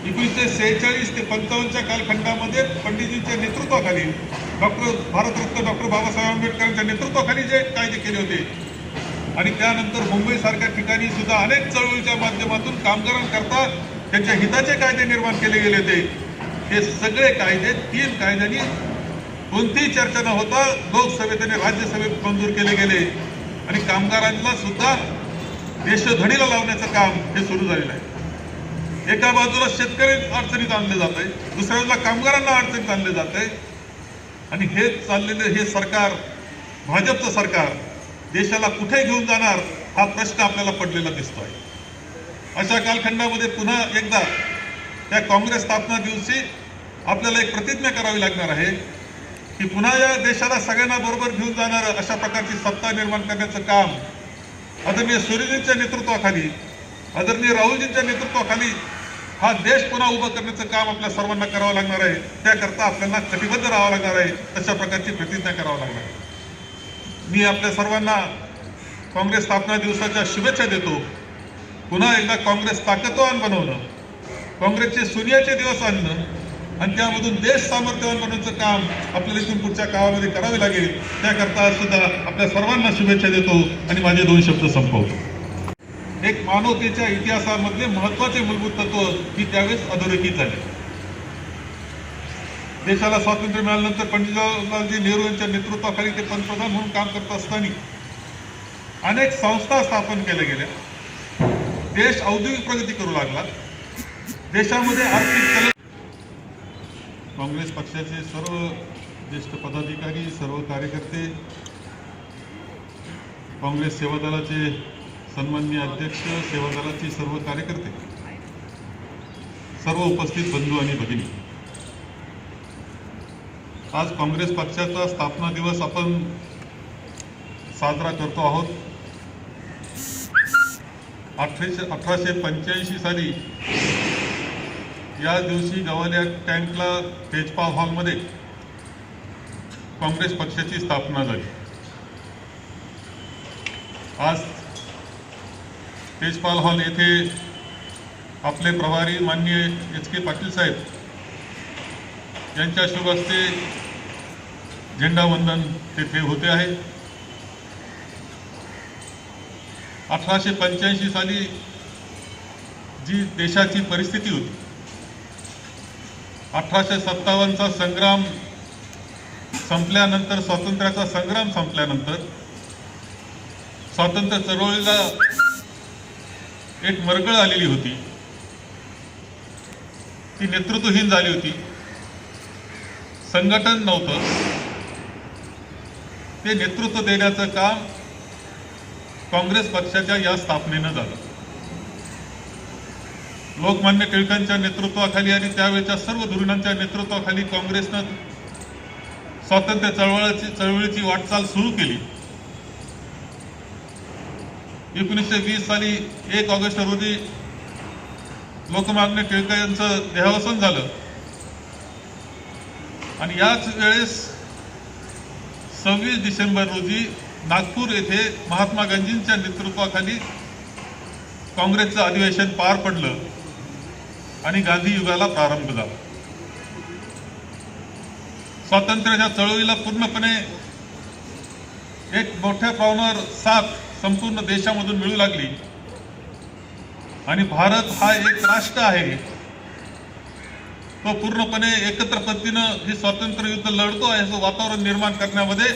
1946 ते 55च्या कालखंडामध्ये पंडितजींच्या नेतृत्वाखाली भारतरत्न डॉक्टर बाबासाहेब आंबेडकरांच्या नेतृत्वाखाली जे कायदे केले होते आणि त्यानंतर मुंबईसारख्या ठिकाणी सुद्धा अनेक चळवळीच्या माध्यमातून कामगारांकरता त्यांच्या हिताचे कायदे निर्माण केले गेले होते. हे सगळे कायदे 3 कायद्यांनी कोणतीही चर्चा न होता लोकसभेत आणि राज्यसभेत मंजूर केले गेले आणि कामगारांना सुद्धा देशधडीला लावण्याचं काम हे सुरू झालेलं आहे. एका बाजूला शेतकरी अडचणीत आणले जात आहे, दुसऱ्या बाजूला कामगारांना अडचणीत आणले जात आहे आणि हे चाललेले हे सरकार, भाजपचं सरकार देशाला कुठे घेऊन जाणार हा प्रश्न आपल्याला पडलेला दिसतोय. अशा कालखंडामध्ये पुन्हा एकदा त्या काँग्रेस स्थापना दिवशी आपल्याला एक प्रतिज्ञा करावी लागणार आहे की पुन्हा या देशाला सगळ्यांना बरोबर घेऊन जाणार अशा प्रकारची सत्ता निर्माण करण्याचं काम आदरणीय सूर्यजींच्या नेतृत्वाखाली, आदरणीय राहुलजींच्या नेतृत्वाखाली हा देश पुन्हा उभं करण्याचं काम आपल्या सर्वांना करावं लागणार आहे. त्याकरता आपल्याला कटिबद्ध राहावं लागणार आहे. तशा प्रकारची प्रतिज्ञा करावं लागणार आहे. मी आपल्या सर्वांना काँग्रेस स्थापना दिवसाच्या शुभेच्छा देतो. पुन्हा एकदा काँग्रेस ताकदवान बनवणं, काँग्रेसचे सोनियाचे दिवस आणणं आणि त्यामधून देश सामर्थ्यवान बनवण्याचं काम आपल्याला इथून पुढच्या काळामध्ये करावे लागेल. त्याकरता सुद्धा आपल्या सर्वांना शुभेच्छा देतो आणि माझे 2 शब्द संपवतो. एक मानवतेच्या इतिहासामधले महत्वाचे मूलभूत तत्व ही त्यावेळेस अधोरेखित झाले. देशाला स्वातंत्र्य मिळाल्यानंतर पंडित जवाहरलालजी नेहरू यांच्या नेतृत्वाखाली ते पंतप्रधान म्हणून काम करत असताना अनेक संस्था स्थापन केल्या गेल्या. देश औद्योगिक प्रगती करू लागला. देशामध्ये आर्थिक काँग्रेस पक्षाचे सर्व ज्येष्ठ पदाधिकारी, सर्व कार्यकर्ते, काँग्रेस सेवा दलाचे सन्माननीय अध्यक्ष, सेवा दलाचे सर्व कार्यकर्ते, सर्व उपस्थित बंधू आणि भगिनी, आज काँग्रेस पक्षाचा स्थापना दिवस आपण साजरा करतो आहोत. 1885 साली या दिवशी गवालिया टँकला तेजपाल हॉलमध्ये काँग्रेस पक्षाची स्थापना झाली. आज तेजपाल हॉल येथे आपले प्रभारी माननीय HK पाटील साहेब यांच्या शुभ हस्ते झेंडावंदन तेथे होते आहे. 1885 साली जी देशाची परिस्थिती होती, 1857चा संग्राम संपल्यानंतर, स्वातंत्र्याचा संग्राम संपल्यानंतर स्वातंत्र्य चळवळीला एक मरगळ आलेली होती. ती नेतृत्वहीन झाली होती. संघटन नव्हतं. ते नेतृत्व देण्याचं काम काँग्रेस पक्षाच्या या स्थापनेनं झालं. लोकमान्य टिळकांच्या नेतृत्वाखाली आणि त्यावेळच्या सर्व धुरीणांच्या नेतृत्वाखाली काँग्रेसनं स्वातंत्र्य चळवळीची वाटचाल सुरू केली. 1920 साली 1 ऑगस्ट रोजी लोकमान्य टिळक यांचं देहावसन झालं आणि याच वेळेस 26 डिसेंबर रोजी नागपूर येथे महात्मा गांधींच्या नेतृत्वाखाली काँग्रेसचं अधिवेशन पार पडलं आणि गांधी युगाला प्रारंभ झाला. स्वातंत्र्याच्या चळवळीला पूर्णपणे एक मोठ्या प्रमाणावर साथ संपूर्ण देशामधून मिळू लागली आणि भारत हा एक राष्ट्र आहे, तो पूर्णपणे एकत्र पद्धतीनं हे स्वातंत्र्य युद्ध लढतो आहे असं वातावरण निर्माण करण्यामध्ये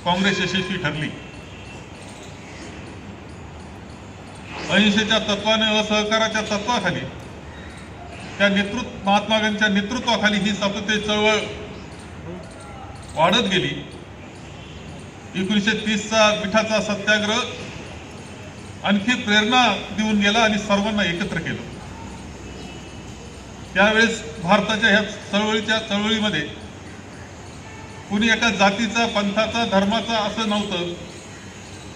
काँग्रेस यशस्वी ठरली. अहिंसेच्या तत्वाने, असहकाराच्या तत्वाखाली, त्या महात्मा गांधींच्या नेतृत्वाखाली ही स्वातंत्र्य चळवळ वाढत गेली. 1930चा मिठाचा सत्याग्रह आणखी प्रेरणा देऊन गेला आणि सर्वांना एकत्र केलं. त्यावेळेस भारताच्या ह्या चळवळीमध्ये कुणी एका जातीचा, पंथाचा, धर्माचा असं नव्हतं.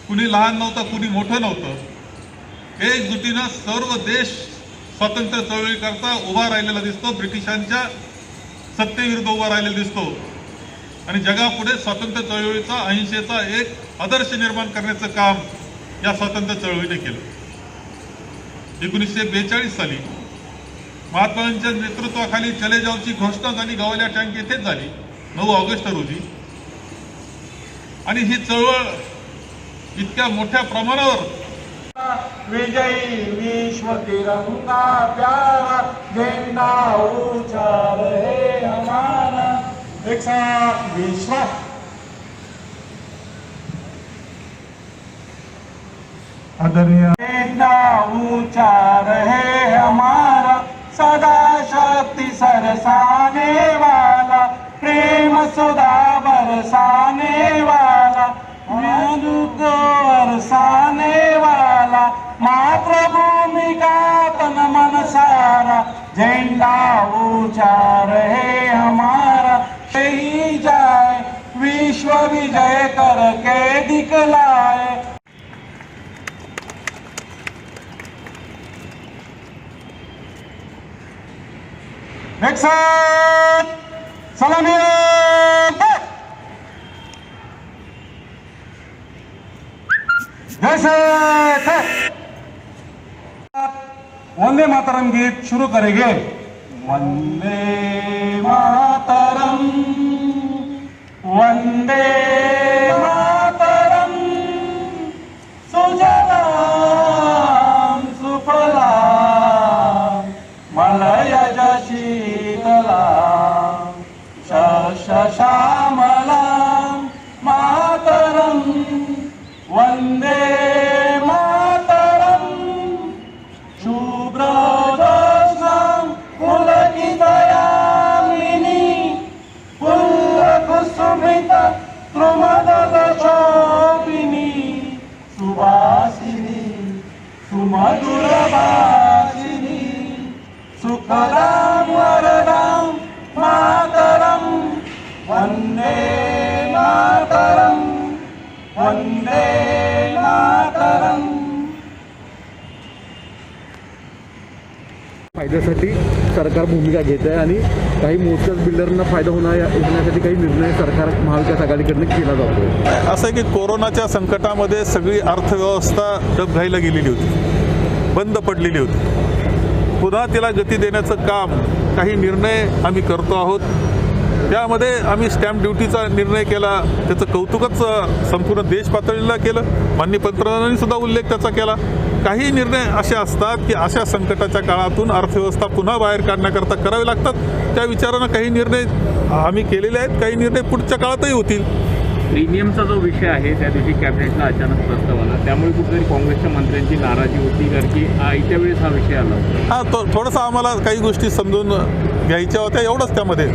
कुणी लहान नव्हतं, कुणी मोठं नव्हतं. एकजुटीनं सर्व देश स्वातंत्र्य चळवळीकरता उभा राहिलेला दिसतो. ब्रिटिशांच्या सत्तेविरुद्ध उभा राहिलेला दिसतो आणि जगापुढे स्वातंत्र्य चळवळीचा, अहिंसेचा एक आदर्श निर्माण करण्याचं काम या स्वातंत्र्य चळवळीने केलं. 1942 साली महात्मा गांधींच्या नेतृत्वाखाली चले जावची घोषणा झाली, गवल्या टँक येथेच झाली 9 ऑगस्ट रोजी. आणि ही चळवळ इतक्या मोठ्या प्रमाणावर विजयी विश्व तिरंगा प्यारा झंडा ऊंचा रहे हमारा, एक साथ विश्वास. आदरणीय झंडा ऊंचा रहे हमारा, सदा शक्ति सरसाने वाला, प्रेम सुधा बरसाने वाला, को बरसाने वाला, मातृभूमि का तन मन सारा, झंडा ऊंचा रहे हमारा. ही जाए विश्व विजय करके दिखलाए. एक साथ सलामी. जैसे थे वंदे मातरम गीत शुरू करेंगे. वंदे मातरम, वंदे मातरम, सुजलाम सुफलाम मलयज शीतलाम शस्य श्यामलाम मातरम. वंदे मातरम, शुभ्रजोत्स्नां पुलकितयामिनी, पुल्लकुसुमित द्रुमदलशोभिनी, सुवासिनी सुमधुरभाषिनी, सुखदां वरदां मातरम. वंदे मातरम, वंदे मातरम. फायद्यासाठी सरकार भूमिका घेत आहे आणि काही मोजक्याच बिल्डरना फायदा होण्यासाठी काही निर्णय सरकार महाविकास आघाडीकडून केला जातो. असं आहे की कोरोनाच्या संकटामध्ये सगळी अर्थव्यवस्था डबघाईला गेलेली होती, बंद पडलेली होती. पुन्हा तिला गती देण्याचं काम काही निर्णय आम्ही करतो आहोत. त्यामध्ये आम्ही स्टॅम्प ड्युटीचा निर्णय केला, त्याचं कौतुकच संपूर्ण देश पातळीला केलं. माननीय पंतप्रधानांनी सुद्धा उल्लेख त्याचा केला. काही निर्णय असे असतात की अशा संकटाच्या काळातून अर्थव्यवस्था पुन्हा बाहेर काढण्याकरता करावे लागतात. त्या विचारानं काही निर्णय आम्ही केलेले आहेत, काही निर्णय पुढच्या काळातही होतील. प्रीमियमचा जो विषय आहे त्या दिवशी कॅबिनेटला अचानक प्रस्ताव आला, त्यामुळे कुठेतरी काँग्रेसच्या मंत्र्यांची नाराजी होती, कारण की आयत्या वेळेस हा विषय आला होता. थोडंसं आम्हाला काही गोष्टी समजून घ्यायच्या होत्या, एवढंच त्यामध्ये.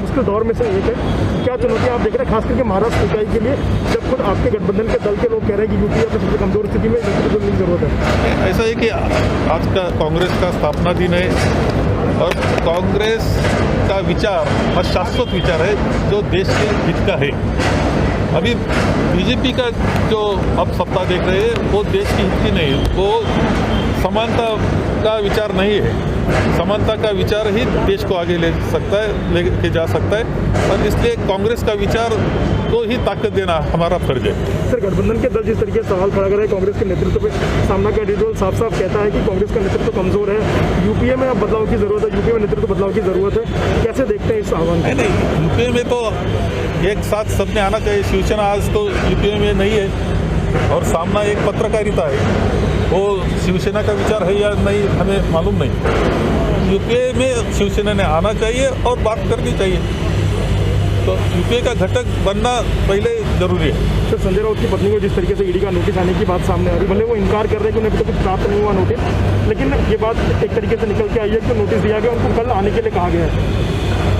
उसके दौर में से एक है, क्या चुनौतियां आप देख रहे हैं खास करके महाराष्ट्र इकाई के लिए, जब खुद आपके गठबंधन के दल के लोग कह रहे हैं कि यूपी अपनी सबसे कमजोर स्थिति में नेतृत्व की जरूरत है. ऐसा है कि आज का कांग्रेस का स्थापना दिन है और कांग्रेस का विचार और शाश्वत विचार है जो देश के हित का है. अभी बीजेपी का जो अब सत्ता देख रहे हैं वो देश की हित की नहीं है, वो समानता का विचार नहीं है. समानता का विचार ही देश को आगे ले सकता है, लेके जा सकता है, और इसलिए कांग्रेस का विचार को ही ताकत देना हमारा फर्ज है. सर, गठबंधन के दल जिस तरीके से सवाल खड़ा कर रहे हैं कांग्रेस के नेतृत्व पे, सामना कैंडिडेट साफ साफ कहता है कि कांग्रेस का नेतृत्व कमजोर है, यूपीए में अब बदलाव की जरूरत है, यूपीए में नेतृत्व बदलाव की जरूरत है. कैसे देखते हैं इस आह्वान? नहीं, यूपीए में तो एक साथ सबने आना चाहिए. शिवसेना आज तो यूपीए में नहीं है और सामना एक पत्रकारिता है, वो शिवसेना का विचार है या नहीं हमें मालूम नहीं. यूपीए में शिवसेना ने आना चाहिए और बात करनी चाहिए. तो यूपीए का घटक बनना पहले जरूरी है. सर, संजय राउत की पत्नी को जिस तरीके से ईडी का नोटिस आने की बात सामने आ रही, भले वो इनकार कर रहे हैं कि उन्हें अभी तक कुछ प्राप्त नहीं हुआ नोटिस, लेकिन ये बात एक तरीके से निकल के आई है कि नोटिस दिया गया, उनको कल आने के लिए कहा गया है.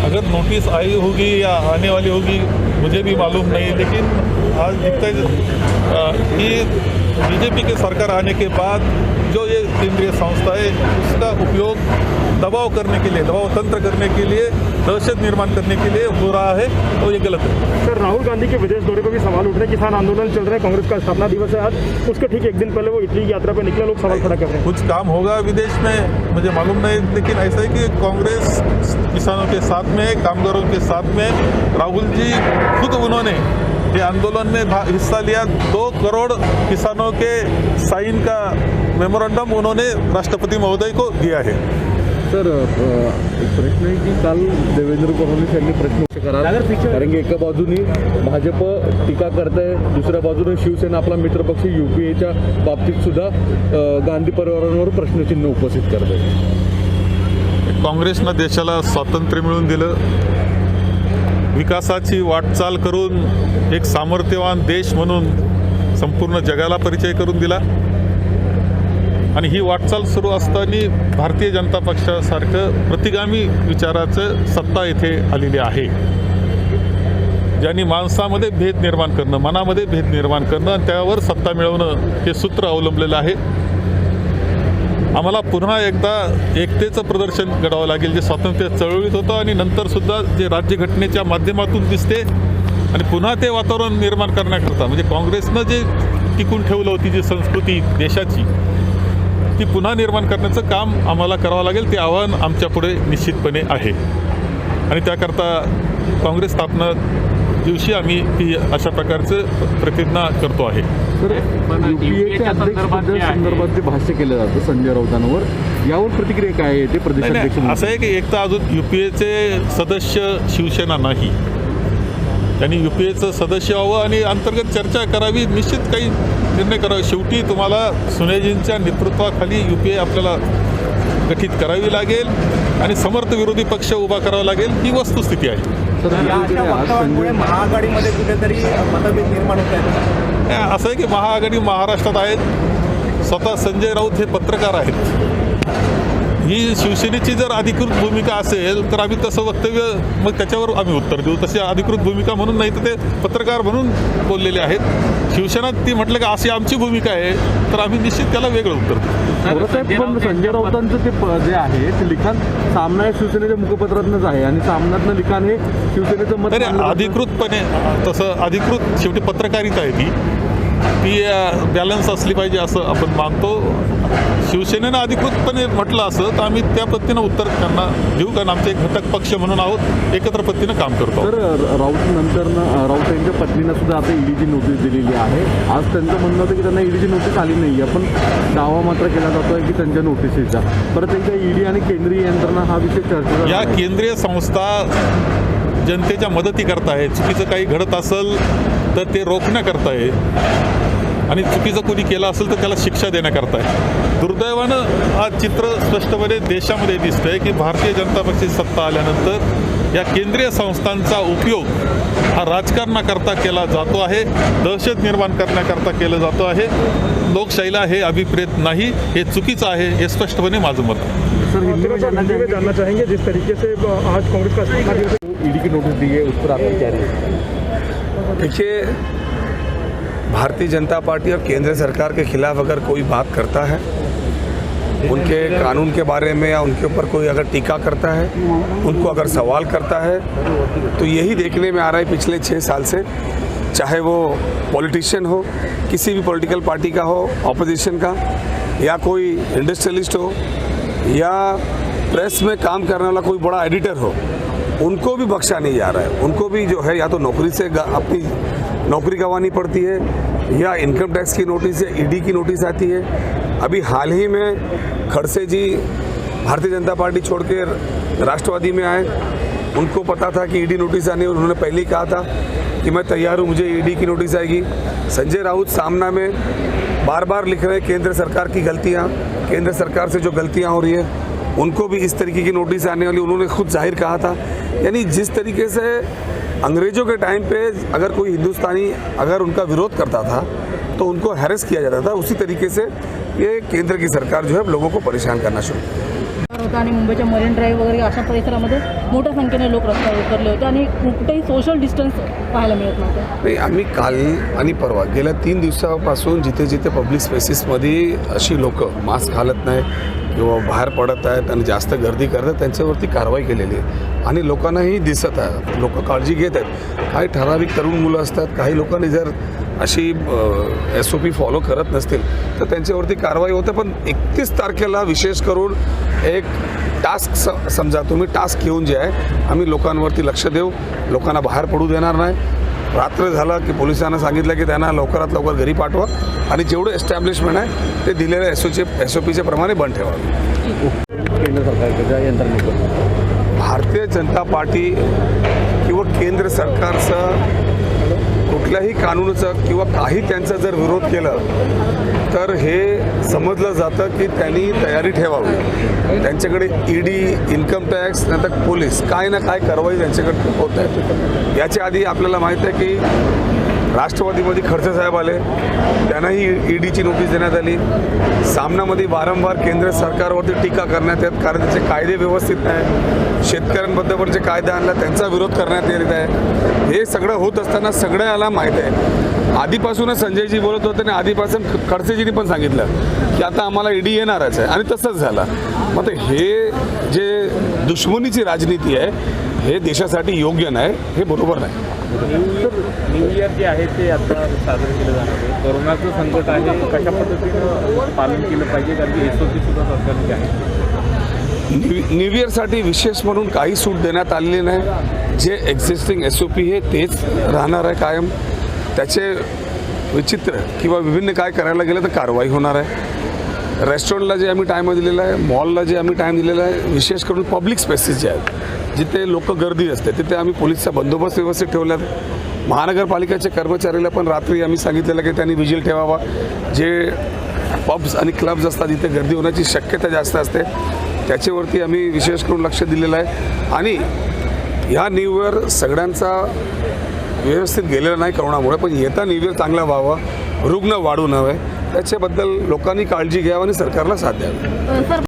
अगर नोटिस आई होगी या आने वाली होगी मुझे भी मालूम नहीं, लेकिन आज दिखता है कि बीजेपी के सरकार आने के बाद जो ये केंद्रीय संस्था है उसका उपयोग दबाव करने के लिए, दबाव तंत्र करने के लिए, दहशत निर्माण करने के लिए हो रहा है, और ये गलत है. सर, राहुल गांधी के विदेश दौरे पर भी सवाल उठ रहे हैं, किसान आंदोलन चल रहे हैं, कांग्रेस का स्थापना दिवस है आज, उसके ठीक एक दिन पहले वो इटली की यात्रा पर निकले, लोग सवाल खड़ा कर रहे हैं. कुछ काम होगा विदेश में मुझे मालूम नहीं, लेकिन ऐसा है कि कांग्रेस किसानों के साथ में, कामगारों के साथ में. राहुल जी खुद उन्होंने ये आंदोलन में हिस्सा लिया, 2 करोड़ किसानों के साइन का मेमोरेंडम उन्होंने राष्ट्रपति महोदय को दिया है। सर एक प्रश्न आहे की काल देवेंद्र फडणवीस यांनी प्रश्न करा, कारण की एका बाजूनी भाजप टीका करते, दुसऱ्या बाजूने शिवसेना आपला मित्रपक्ष UPAच्या बाबतीत सुद्धा गांधी परिवारांवर प्रश्नचिन्ह उपस्थित करते। काँग्रेसनं देशाला स्वातंत्र्य मिळवून दिलं, विकासाची वाटचाल करून एक सामर्थ्यवान देश म्हणून संपूर्ण जगाला परिचय करून दिला आणि ही वाटचाल सुरू असताना भारतीय जनता पक्षासारखं प्रतिगामी विचाराचं सत्ता येथे आलेली आहे, ज्यांनी माणसामध्ये भेद निर्माण करणं, मनामध्ये भेद निर्माण करणं आणि त्यावर सत्ता मिळवणं हे सूत्र अवलंबलेलं आहे। आम्हाला पुन्हा एकदा एकतेचं प्रदर्शन घडावं लागेल, जे स्वातंत्र्य चळवळीत होतं आणि नंतरसुद्धा जे राज्यघटनेच्या माध्यमातून दिसते, आणि पुन्हा ते वातावरण निर्माण करण्याकरता म्हणजे काँग्रेसनं जे टिकून ठेवलं होती जी संस्कृती देशाची, ती पुन्हा निर्माण करण्याचं काम आम्हाला करावं लागेल। ते आव्हान आमच्यापुढे निश्चितपणे आहे आणि त्याकरता काँग्रेस स्थापना दिवशी आम्ही ती अशा प्रकारचं प्रतिज्ञा करतो आहे। पण UPAच्या संदर्भात जे भाष्य केलं जातं संजय राऊतांवर, यावर प्रतिक्रिया काय आहे? ते प्रदेशाध्यक्ष असं आहे की एक तर अजून UPAचे सदस्य शिवसेना नाही, त्यांनी UPAचं सदस्य व्हावं आणि अंतर्गत चर्चा करावी, निश्चित काही निर्णय करावे। शेवटी तुम्हाला सोनियाजींच्या नेतृत्वाखाली UPA आपल्याला गठीत करावी लागेल आणि समर्थ विरोधी पक्ष उभा करावा लागेल, ही वस्तुस्थिती आहे। महाआघाडीमध्ये कुठेतरी मतभेद निर्माण होत आहेत। असं आहे की महाआघाडी महाराष्ट्रात आहेत, स्वतः संजय राऊत हे पत्रकार आहेत, ही शिवसेनेची जर अधिकृत भूमिका असेल तर आम्ही तसं वक्तव्य मग त्याच्यावर आम्ही उत्तर देऊ, तशी अधिकृत भूमिका म्हणून नाही तर ते पत्रकार म्हणून बोललेले आहेत। शिवसेना ती म्हटलं की अशी आमची भूमिका आहे तर आम्ही निश्चित त्याला वेगळं उत्तर देऊ। पण संजय राऊतांचं ते जे आहे ते लिखाण सामना हे शिवसेनेच्या मुखपत्रातनंच आहे आणि सामन्यातनं लिखाण हे शिवसेनेचं मत नाही, अधिकृतपणे तसं अधिकृत शेवटी पत्रकारिता आहे ती बॅलन्स असली पाहिजे असं आपण मानतो। शिवसेनेनं अधिकृतपणे म्हटलं असं तर आम्ही त्या पद्धतीनं उत्तर त्यांना देऊ, कारण आमचे एक घटक पक्ष म्हणून आहोत, एकत्र पद्धतीनं काम करतो। तर राऊत नंतरनं राऊत यांच्या पत्नीनं सुद्धा आता ईडीची नोटीस दिलेली आहे। आज त्यांचं म्हणणं होतं की त्यांना ईडीची नोटीस आली नाही आहे, पण दावा मात्र केला जातो आहे की त्यांच्या नोटिसीचा परत एकदा ईडी आणि केंद्रीय यंत्रणा हा विषय चर्चा या केंद्रीय संस्था जनतेच्या मदतीकरता आहे, चुकीचं काही घडत असेल तर ते रोखण्याकरता आहे आणि चुकीचं कोणी केलं असेल तर त्याला शिक्षा देण्याकरता आहे। दुर्दैवानं हा चित्र स्पष्टपणे देशामध्ये दिसतंय की भारतीय जनता पक्षाची सत्ता आल्यानंतर या केंद्रीय संस्थांचा उपयोग हा राजकारणाकरता केला जातो आहे, दहशत निर्माण करण्याकरता केलं जातो आहे। लोकशाहीला हे अभिप्रेत नाही, हे चुकीचं आहे, हे स्पष्टपणे माझं मत आहे। सर हिंदी में जानना चाहेंगे जिस तरीके से आज कांग्रेस का इस्तीफा दिया, ईडी की नोटिस दी है, उस पर आपकी क्या राय है? देखिए, भारतीय जनता पार्टी और केंद्र सरकार के खिलाफ अगर कोई बात करता है, उनके कानून के बारे में या उनके ऊपर कोई अगर टीका करता है, उनको अगर सवाल करता है, तो यही देखने में आ रहा है पिछले 6 साल से, चाहे वो पॉलिटिशियन हो, किसी भी पॉलिटिकल पार्टी का हो, ऑपोजिशन का, या कोई इंडस्ट्रियलिस्ट हो, या प्रेस में काम करने वाला कोई बड़ा एडिटर हो, उनको भी बख्शा नहीं जा रहा है। उनको भी जो है या तो नौकरी से अपनी नौकरी गंवानी पड़ती है, या इनकम टैक्स की नोटिस या ईडी की नोटिस आती है। अभी हाल ही में खड़से जी भारतीय जनता पार्टी छोड़ के राष्ट्रवादी में आए, उनको पता था कि ईडी नोटिस आनी है, उन्होंने पहले ही कहा था कि मैं तैयार हूँ, मुझे ईडी की नोटिस आएगी। संजय राउत सामना में बार बार लिख रहे हैं केंद्र सरकार की गलतियाँ, केंद्र सरकार से जो गलतियाँ हो रही है उनको भी इस तरीके की नोटिस आने वाली, उन्होंने खुद जाहिर कहा था। यानी जिस तरीके से अंग्रेज़ों के टाइम पे अगर कोई हिंदुस्तानी अगर उनका विरोध करता था तो उनको हैरेस किया जाता था, उसी तरीके से ये केंद्र की सरकार जो है लोगों को परेशान करना शुरू होता आणि मुंबईच्या मरीन ड्राईव्ह वगैरे अशा परिसरामध्ये मोठ्या संख्येने लोक रस्त्यावर उतरले होते आणि कुठेही सोशल डिस्टन्स पाहायला मिळत नव्हतं। नाही, आम्ही काल आणि परवा गेल्या 3 दिवसापासून जिथे जिथे पब्लिक स्पेसेसमध्ये अशी लोक मास्क घालत नाही किंवा बाहेर पडत आहेत आणि जास्त गर्दी करतात त्यांच्यावरती कारवाई केलेली आहे आणि लोकांनाही दिसत आहे, लोक काळजी घेत आहेत। काही ठराविक तरुण मुलं असतात, काही लोकांनी जर अशी SOP फॉलो करत नसतील तर त्यांच्यावरती कारवाई होते। पण 31 तारखेला विशेष करून एक टास्क समजा तुम्ही टास्क घेऊन जे आहे आम्ही लोकांवरती लक्ष देऊ, लोकांना बाहेर पडू देणार नाही रात्र झालं की पोलिसांना सांगितलं की त्यांना लवकरात लवकर घरी पाठवा आणि जेवढं एस्टॅब्लिशमेंट आहे ते दिलेल्या SOPच्या प्रमाणे बंद ठेवावे. केंद्र सरकारच्या यंत्रणेकडून भारतीय जनता पार्टी किंवा केंद्र सरकारचं कुठल्याही कानूनाचं किंवा काही त्यांचा जर विरोध केला तर हे समजलं जातं की त्यांनी तयारी ठेवावी. त्यांच्याकडे ED, इन्कम टॅक्स, नंतर पोलीस काय ना काय कारवाई त्यांच्याकडे होत आहे. याच्या आधी आपल्याला माहीत आहे की राष्ट्रवादीमध्ये खडसे साहेब आले, त्यांनाही EDची नोटीस देण्यात आली. सामनामध्ये वारंवार केंद्र सरकारवरती टीका करण्यात येत कारण त्याचे कायदे व्यवस्थित नाही. शेतकऱ्यांबद्दल जे कायदा आणला त्यांचा विरोध करण्यात येत आहे. हे सगळं होत असताना सगळ्याला माहीत आहे. आधीपासूनच संजयजी बोलत होते आणि आधीपासून खडसेजींनी पण सांगितलं की आता आम्हाला ED येणारच आहे आणि तसंच झालं. मग हे जे दुश्मनीची राजनीती आहे हे देशासाठी योग्य नाही, हे बरोबर नाही. न्यू इयर जे आहे ते आता साजरं केलं जाणार आहे. कोरोनाचं संकट आहे, कशा पद्धतीनं पालन केलं पाहिजे कारण की SOP सुद्धा सरकारची आहे. न्यू इयरसाठी विशेष म्हणून काही सूट देण्यात आलेली नाही. जे एक्झिस्टिंग SOP हे तेच राहणार आहे कायम. त्याचे विचित्र किंवा विभिन्न काय करायला गेलं तर कारवाई होणार आहे. रेस्टॉरंटला जे आम्ही टाईम दिलेला आहे, मॉलला जे आम्ही टाईम दिलेला आहे, विशेष करून पब्लिक स्पेसेस जे आहेत जिथे लोक गर्दी असते तिथे आम्ही पोलीसचा बंदोबस्त व्यवस्थित ठेवला. महानगरपालिकेच्या कर्मचाऱ्याला पण रात्री आम्ही सांगितलेलं की त्यांनी विजिल ठेवावा. जे पब्स आणि क्लब्स असतात जिथे गर्दी होण्याची शक्यता जास्त असते त्याच्यावरती आम्ही विशेष करून लक्ष दिलेलं आहे. आणि ह्या न्यू इयर सगळ्यांचा व्यवस्थित गेलेला नाही करोनामुळे, पण येता न्यू इयर चांगला व्हावा, रुग्ण वाढू नये त्याच्याबद्दल लोकांनी काळजी घ्यावी आणि सरकारला साथ द्यावी.